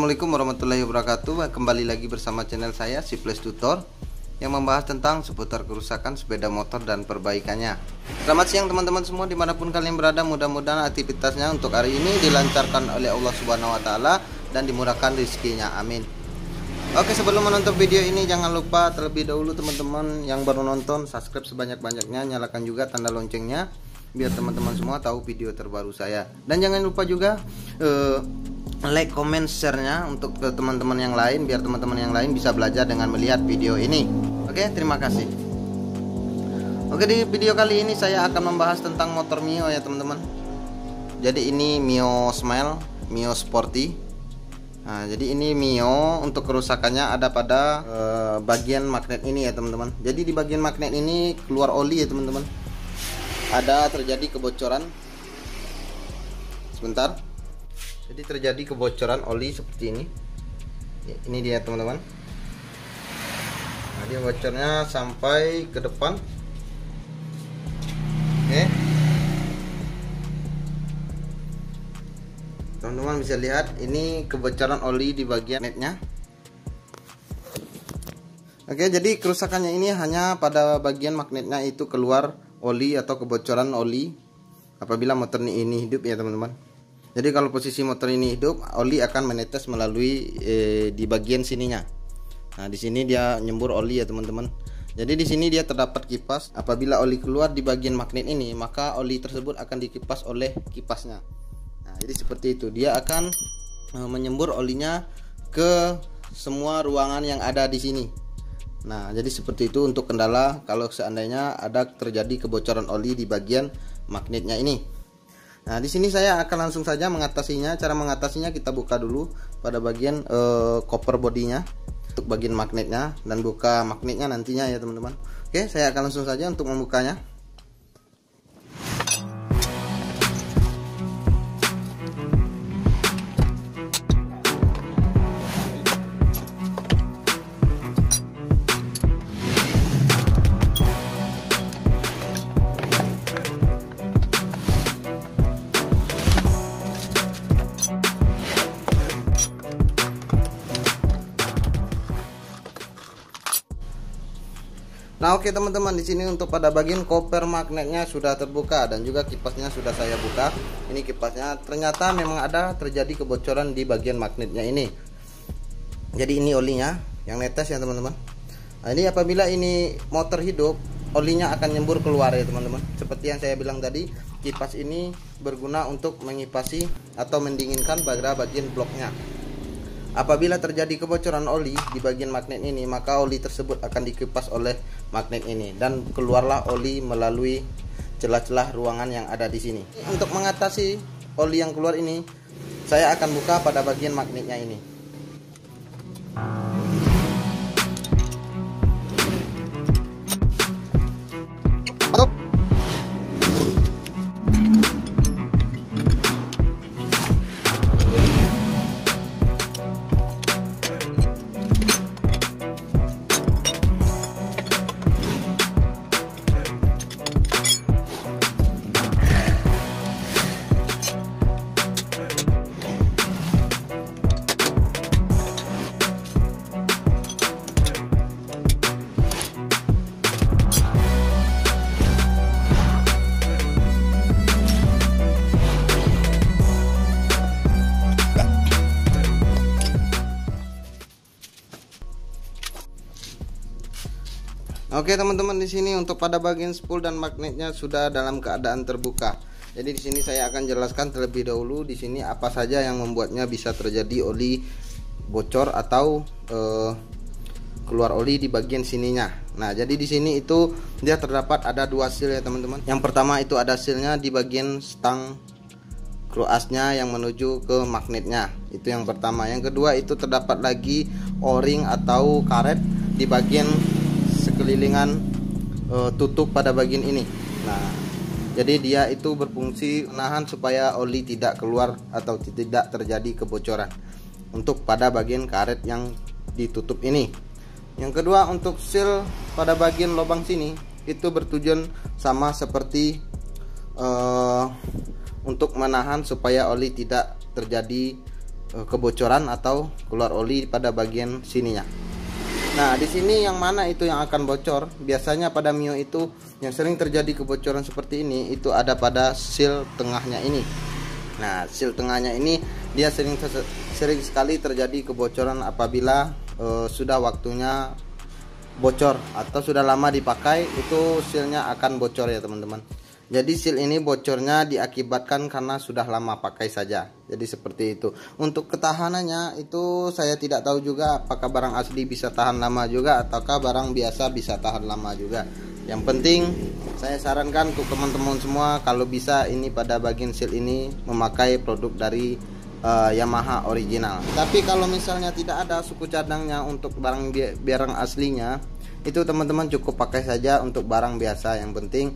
Assalamualaikum warahmatullahi wabarakatuh. Kembali lagi bersama channel saya Siples Tutor yang membahas tentang seputar kerusakan sepeda motor dan perbaikannya. Selamat siang teman-teman semua dimanapun kalian berada. Mudah-mudahan aktivitasnya untuk hari ini dilancarkan oleh Allah Subhanahu Wa Taala dan dimurahkan rezekinya. Amin. Oke, sebelum menonton video ini jangan lupa terlebih dahulu teman-teman yang baru nonton subscribe sebanyak-banyaknya, nyalakan juga tanda loncengnya biar teman-teman semua tahu video terbaru saya. Dan jangan lupa juga like, comment, share-nya untuk ke teman-teman yang lain biar teman-teman yang lain bisa belajar dengan melihat video ini. Oke, terima kasih. Oke, di video kali ini saya akan membahas tentang motor Mio ya teman-teman. Jadi ini Mio Smile, Mio Sporty. Nah, jadi ini Mio untuk kerusakannya ada pada bagian magnet ini ya teman-teman. Jadi di bagian magnet ini keluar oli ya teman-teman. Ada terjadi kebocoran. Sebentar. Jadi terjadi kebocoran oli seperti ini. Ini dia teman-teman. Nah, dia bocornya sampai ke depan. Oke. Teman-teman bisa lihat ini kebocoran oli di bagian netnya. Oke, jadi kerusakannya ini hanya pada bagian magnetnya itu keluar oli atau kebocoran oli apabila motor ini hidup ya teman-teman. Jadi kalau posisi motor ini hidup, oli akan menetes melalui di bagian sininya. Nah, di sini dia nyembur oli ya teman-teman. Jadi di sini dia terdapat kipas. Apabila oli keluar di bagian magnet ini, maka oli tersebut akan dikipas oleh kipasnya. Nah, jadi seperti itu. Dia akan menyembur olinya ke semua ruangan yang ada di sini. Nah, jadi seperti itu untuk kendala kalau seandainya ada terjadi kebocoran oli di bagian magnetnya ini. Nah, di sini saya akan langsung saja mengatasinya. Cara mengatasinya kita buka dulu pada bagian cover bodinya untuk bagian magnetnya dan buka magnetnya nantinya ya teman-teman. Oke, saya akan langsung saja untuk membukanya. Nah, oke teman-teman, di sini untuk pada bagian koper magnetnya sudah terbuka dan juga kipasnya sudah saya buka. Ini kipasnya, ternyata memang ada terjadi kebocoran di bagian magnetnya ini. Jadi ini olinya yang netes ya teman-teman. Nah, ini apabila ini motor hidup, olinya akan nyembur keluar ya teman-teman. Seperti yang saya bilang tadi, kipas ini berguna untuk mengipasi atau mendinginkan pada bagian bloknya. Apabila terjadi kebocoran oli di bagian magnet ini, maka oli tersebut akan dikipas oleh magnet ini dan keluarlah oli melalui celah-celah ruangan yang ada di sini. Untuk mengatasi oli yang keluar ini, saya akan buka pada bagian magnetnya ini. Oke teman-teman, di sini untuk pada bagian spool dan magnetnya sudah dalam keadaan terbuka. Jadi di sini saya akan jelaskan terlebih dahulu di sini apa saja yang membuatnya bisa terjadi oli bocor atau keluar oli di bagian sininya. Nah, jadi di sini itu dia terdapat ada dua seal ya teman-teman. Yang pertama itu ada sealnya di bagian stang kroasnya yang menuju ke magnetnya. Itu yang pertama. Yang kedua itu terdapat lagi o-ring atau karet di bagian sekelilingan tutup pada bagian ini. Nah, jadi dia itu berfungsi menahan supaya oli tidak keluar atau tidak terjadi kebocoran untuk pada bagian karet yang ditutup ini. Yang kedua, untuk seal pada bagian lubang sini itu bertujuan sama seperti untuk menahan supaya oli tidak terjadi kebocoran atau keluar oli pada bagian sininya. Nah, di sini yang mana itu yang akan bocor? Biasanya pada Mio itu yang sering terjadi kebocoran seperti ini itu ada pada seal tengahnya ini. Nah, seal tengahnya ini dia sering sekali terjadi kebocoran apabila sudah waktunya bocor atau sudah lama dipakai, itu sealnya akan bocor ya teman-teman. Jadi seal ini bocornya diakibatkan karena sudah lama pakai saja. Jadi seperti itu. Untuk ketahanannya itu saya tidak tahu juga apakah barang asli bisa tahan lama juga ataukah barang biasa bisa tahan lama juga. Yang penting saya sarankan untuk teman-teman semua kalau bisa ini pada bagian seal ini memakai produk dari Yamaha original. Tapi kalau misalnya tidak ada suku cadangnya untuk barang aslinya, itu teman-teman cukup pakai saja untuk barang biasa. Yang penting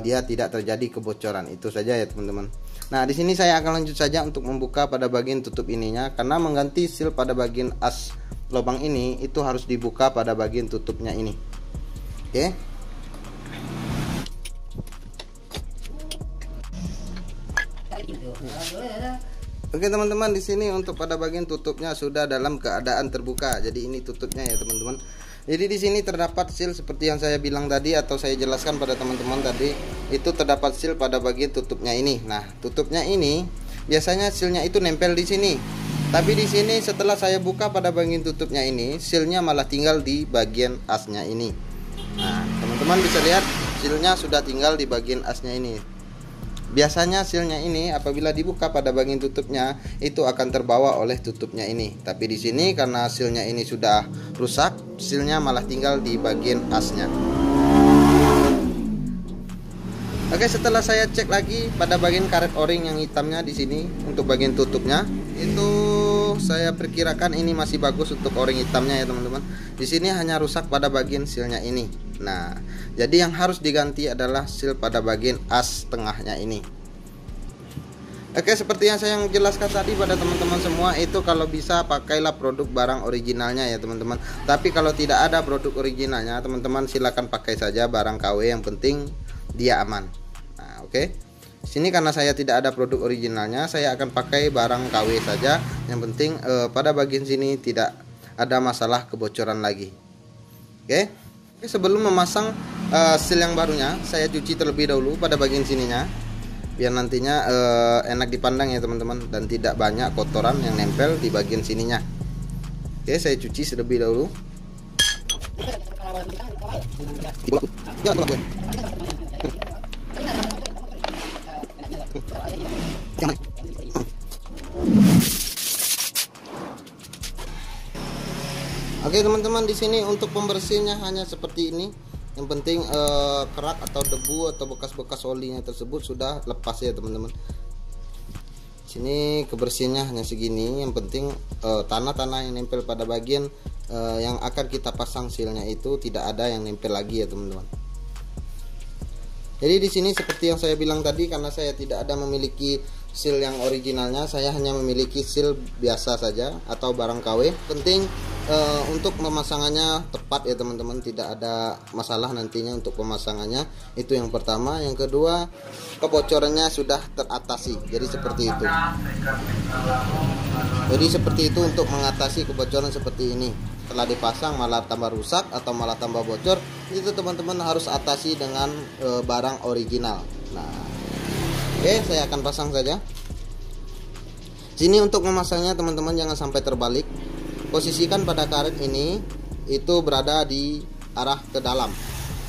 dia tidak terjadi kebocoran. Itu saja ya teman-teman. Nah, di sini saya akan lanjut saja untuk membuka pada bagian tutup ininya, karena mengganti seal pada bagian as lubang ini itu harus dibuka pada bagian tutupnya ini. Oke. Oke teman-teman, di sini untuk pada bagian tutupnya sudah dalam keadaan terbuka. Jadi ini tutupnya ya teman-teman. Jadi di sini terdapat seal seperti yang saya bilang tadi atau saya jelaskan pada teman-teman tadi, itu terdapat seal pada bagian tutupnya ini. Nah, tutupnya ini biasanya sealnya itu nempel di sini. Tapi di sini setelah saya buka pada bagian tutupnya ini, sealnya malah tinggal di bagian asnya ini. Nah, teman-teman bisa lihat sealnya sudah tinggal di bagian asnya ini. Biasanya sealnya ini apabila dibuka pada bagian tutupnya itu akan terbawa oleh tutupnya ini. Tapi di sini karena sealnya ini sudah rusak, sealnya malah tinggal di bagian asnya. Oke, setelah saya cek lagi pada bagian karet o-ring yang hitamnya di sini untuk bagian tutupnya, itu saya perkirakan ini masih bagus untuk o-ring hitamnya ya teman-teman. Di sini hanya rusak pada bagian sealnya ini. Nah, jadi yang harus diganti adalah seal pada bagian as tengahnya ini. Oke, seperti yang saya jelaskan tadi pada teman-teman semua, itu kalau bisa pakailah produk barang originalnya ya teman-teman. Tapi kalau tidak ada produk originalnya, teman-teman silakan pakai saja barang KW, yang penting dia aman. Nah, oke. Sini karena saya tidak ada produk originalnya, saya akan pakai barang KW saja. Yang penting pada bagian sini tidak ada masalah kebocoran lagi. Oke. Sebelum memasang seal yang barunya, saya cuci terlebih dahulu pada bagian sininya, biar nantinya enak dipandang ya teman-teman, dan tidak banyak kotoran yang nempel di bagian sininya. Oke, saya cuci terlebih dahulu. Oke teman-teman, di sini untuk pembersihnya hanya seperti ini. Yang penting kerak atau debu atau bekas-bekas olinya tersebut sudah lepas ya teman-teman. Sini kebersihannya hanya segini. Yang penting tanah-tanah yang nempel pada bagian yang akan kita pasang sealnya itu tidak ada yang nempel lagi ya teman-teman. Jadi di sini seperti yang saya bilang tadi, karena saya tidak ada memiliki seal yang originalnya, saya hanya memiliki seal biasa saja atau barang KW. Penting untuk pemasangannya tepat ya teman-teman, tidak ada masalah nantinya untuk pemasangannya. Itu yang pertama. Yang kedua, kebocorannya sudah teratasi. Jadi seperti itu. Jadi seperti itu untuk mengatasi kebocoran seperti ini. Setelah dipasang malah tambah rusak atau malah tambah bocor, itu teman-teman harus atasi dengan barang original. Nah, oke, saya akan pasang saja. Sini untuk memasangnya teman-teman jangan sampai terbalik. Posisikan pada karet ini itu berada di arah ke dalam.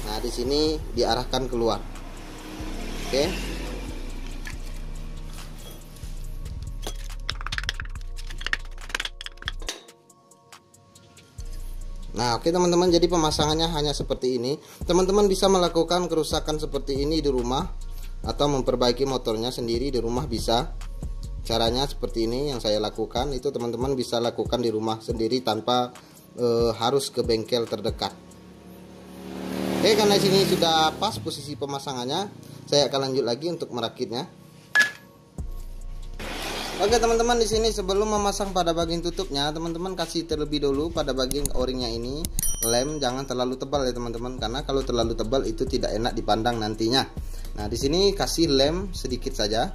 Nah, di sini diarahkan keluar. Oke. Nah, oke teman-teman, jadi pemasangannya hanya seperti ini. Teman-teman bisa melakukan kerusakan seperti ini di rumah atau memperbaiki motornya sendiri di rumah bisa. Caranya seperti ini yang saya lakukan, itu teman-teman bisa lakukan di rumah sendiri tanpa harus ke bengkel terdekat. Oke, karena sini sudah pas posisi pemasangannya, saya akan lanjut lagi untuk merakitnya. Oke teman-teman, di sini sebelum memasang pada bagian tutupnya, teman-teman kasih terlebih dulu pada bagian o-ringnya ini lem, jangan terlalu tebal ya teman-teman, karena kalau terlalu tebal itu tidak enak dipandang nantinya. Nah, di sini kasih lem sedikit saja.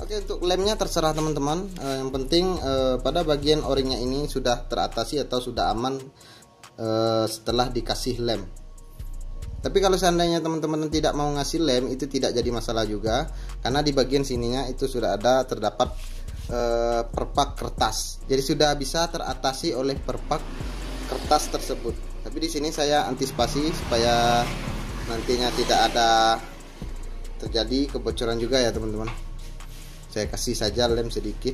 Oke, untuk lemnya terserah teman-teman. Yang penting pada bagian o-ringnya ini sudah teratasi atau sudah aman setelah dikasih lem. Tapi kalau seandainya teman-teman tidak mau ngasih lem, itu tidak jadi masalah juga, karena di bagian sininya itu sudah terdapat perpak kertas. Jadi sudah bisa teratasi oleh perpak kertas tersebut. Tapi di sini saya antisipasi supaya nantinya tidak ada terjadi kebocoran juga ya teman-teman. Saya kasih saja lem sedikit.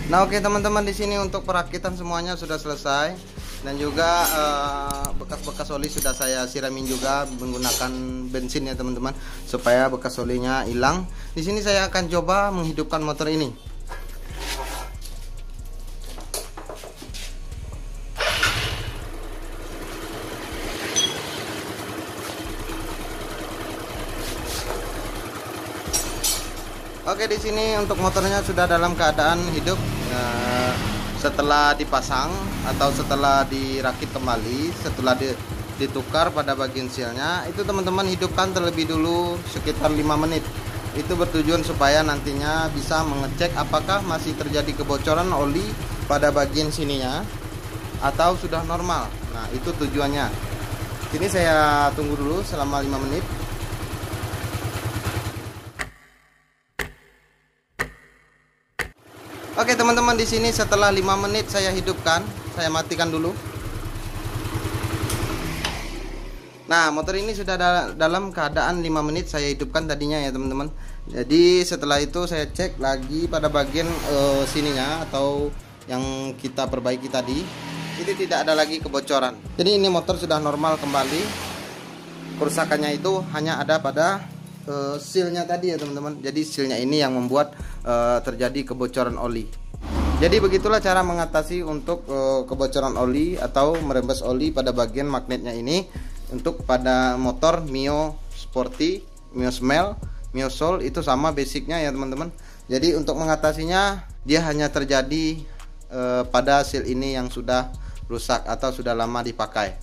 Nah, oke teman-teman, di sini untuk perakitan semuanya sudah selesai, dan juga bekas-bekas oli sudah saya siramin juga menggunakan bensin ya teman-teman, supaya bekas olinya hilang. Di sini saya akan coba menghidupkan motor ini. Oke, di sini untuk motornya sudah dalam keadaan hidup. Setelah dipasang atau setelah dirakit kembali, setelah ditukar pada bagian sealnya, itu teman-teman hidupkan terlebih dulu sekitar 5 menit. Itu bertujuan supaya nantinya bisa mengecek apakah masih terjadi kebocoran oli pada bagian sininya atau sudah normal. Nah, itu tujuannya. Ini saya tunggu dulu selama 5 menit. Oke teman-teman, di sini setelah 5 menit saya hidupkan, saya matikan dulu. Nah, motor ini sudah dalam keadaan 5 menit saya hidupkan tadinya ya teman-teman. Jadi setelah itu saya cek lagi pada bagian sininya atau yang kita perbaiki tadi, ini tidak ada lagi kebocoran. Jadi ini motor sudah normal kembali. Kerusakannya itu hanya ada pada sealnya tadi ya teman-teman. Jadi sealnya ini yang membuat terjadi kebocoran oli. Jadi begitulah cara mengatasi untuk kebocoran oli atau merembes oli pada bagian magnetnya ini. Untuk pada motor Mio Sporty, Mio Smell, Mio Soul itu sama basicnya ya teman-teman. Jadi untuk mengatasinya dia hanya terjadi pada seal ini yang sudah rusak atau sudah lama dipakai.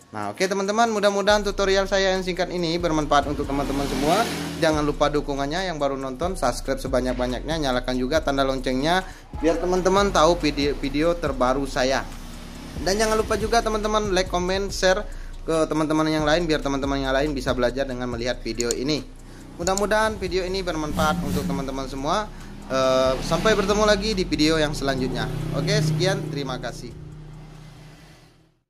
Nah, oke teman-teman, mudah-mudahan tutorial saya yang singkat ini bermanfaat untuk teman-teman semua. Jangan lupa dukungannya, yang baru nonton subscribe sebanyak-banyaknya, nyalakan juga tanda loncengnya biar teman-teman tahu video terbaru saya. Dan jangan lupa juga teman-teman like, comment, share ke teman-teman yang lain biar teman-teman yang lain bisa belajar dengan melihat video ini. Mudah-mudahan video ini bermanfaat untuk teman-teman semua. Sampai bertemu lagi di video yang selanjutnya. Oke, sekian, terima kasih.